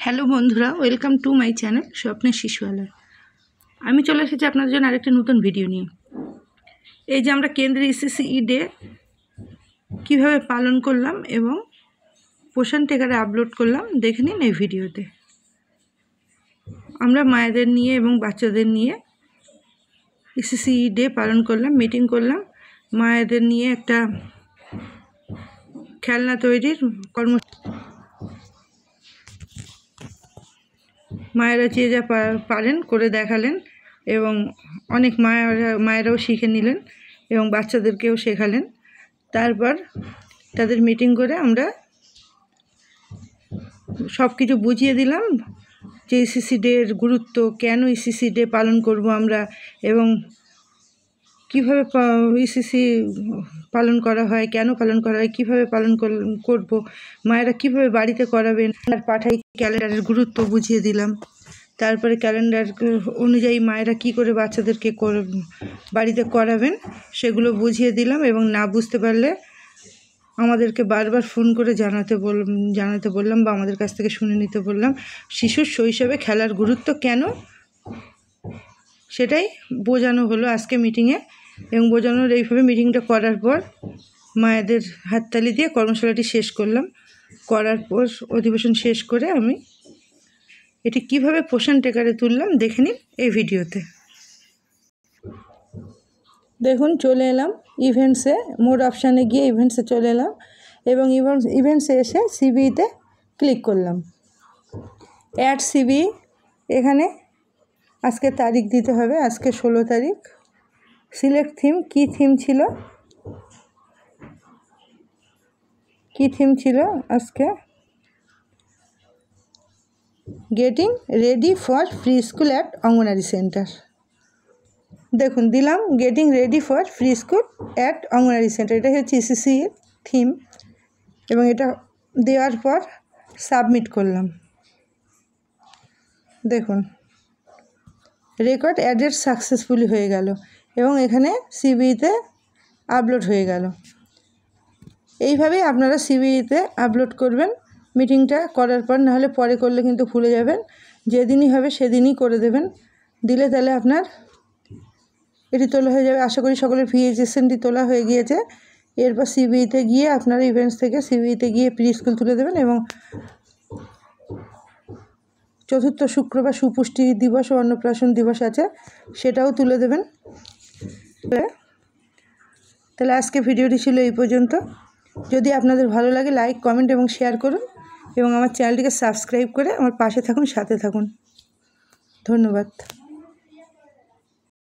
Hello বন্ধুরা, welcome to my channel স্বপ্নের শিশুয়ালয়। আমি চলে এসেছি আপনাদের জন্য আরেকটা নতুন ভিডিও নিয়ে। এই যে আমরা কেন্দ্রীয় ECCE ডে কীভাবে পালন করলাম এবং পোষণ টেকারে আপলোড করলাম দেখে নিন এই ভিডিওতে। আমরা মায়েদের নিয়ে এবং বাচ্চাদের নিয়ে ECCE ডে পালন করলাম, মিটিং করলাম। মায়েদের নিয়ে একটা খেলনা তৈরির মায়েরা যে যা পারেন করে দেখালেন এবং অনেক মায়েরাও শিখে নিলেন এবং বাচ্চাদেরকেও শেখালেন। তারপর তাদের মিটিং করে আমরা সব কিছু বুঝিয়ে দিলাম যে ECCE ডের গুরুত্ব, কেন ECCE ডে পালন করব আমরা এবং কীভাবে ECCE পালন করা হয়, কেন পালন করা হয়, কীভাবে পালন করব, মায়েরা কীভাবে বাড়িতে করাবেন আর পাঠাই ক্যালেন্ডারের গুরুত্ব বুঝিয়ে দিলাম। তারপরে ক্যালেন্ডার অনুযায়ী মায়েরা কি করে বাচ্চাদেরকে বাড়িতে করাবেন সেগুলো বুঝিয়ে দিলাম এবং না বুঝতে পারলে আমাদেরকে বারবার ফোন করে জানাতে বললাম বা আমাদের কাছ থেকে শুনে নিতে বললাম। শিশুর শৈশবে খেলার গুরুত্ব কেন সেটাই বোঝানো হলো আজকে মিটিংয়ে এবং বোঝানোর এইভাবে মিটিংটা করার পর মায়েদের হাততালি দিয়ে কর্মশালাটি শেষ করলাম। করার পর অধিবেশন শেষ করে আমি এটি কিভাবে পোষণ টেকারে তুললাম দেখে নিন এই ভিডিওতে। দেখুন, চলে এলাম ইভেন্টসে, মোড অপশানে গিয়ে ইভেন্টসে চলে এলাম এবং ইভেন্টসে এসে সিবিইতে ক্লিক করলাম। অ্যাড সিবিই, এখানে আজকে তারিখ দিতে হবে, আজকে 16 তারিখ। সিলেক্ট থিম, কি থিম ছিল আজকে? Getting ready for free school at anganwadi centre. দেখুন, দিলাম getting ready for free school at anganwadi centre. এটা হচ্ছে ECCE থিম এবং এটা দেওয়ার পর সাবমিট করলাম। দেখুন, রেকর্ড অ্যাডেড সাকসেসফুলি হয়ে গেল এবং এখানে সিবিইতে আপলোড হয়ে গেল। এইভাবেই আপনারা সিবিইতে আপলোড করবেন মিটিংটা করার পর, নাহলে পরে করলে কিন্তু ভুলে যাবেন। যেদিনই হবে সেদিনই করে দেবেন, দিলে তাহলে আপনার এটি তোলা হয়ে যাবে। আশা করি সকলের VHSNটি তোলা হয়ে গিয়েছে। এরপর সিবিইতে গিয়ে আপনারা ইভেন্টস থেকে সিবিইতে গিয়ে প্রি স্কুল তুলে দেবেন এবং চতুর্থ শুক্রবার সুপুষ্টি দিবস ও অন্নপ্রাশন দিবস আছে, সেটাও তুলে দেবেন। তাহলে আজকে ভিডিওটি ছিল এই পর্যন্ত। যদি আপনাদের ভালো লাগে লাইক, কমেন্ট এবং শেয়ার করুন এবং আমার চ্যানেলটিকে সাবস্ক্রাইব করে আমার পাশে থাকুন, সাথে থাকুন। ধন্যবাদ।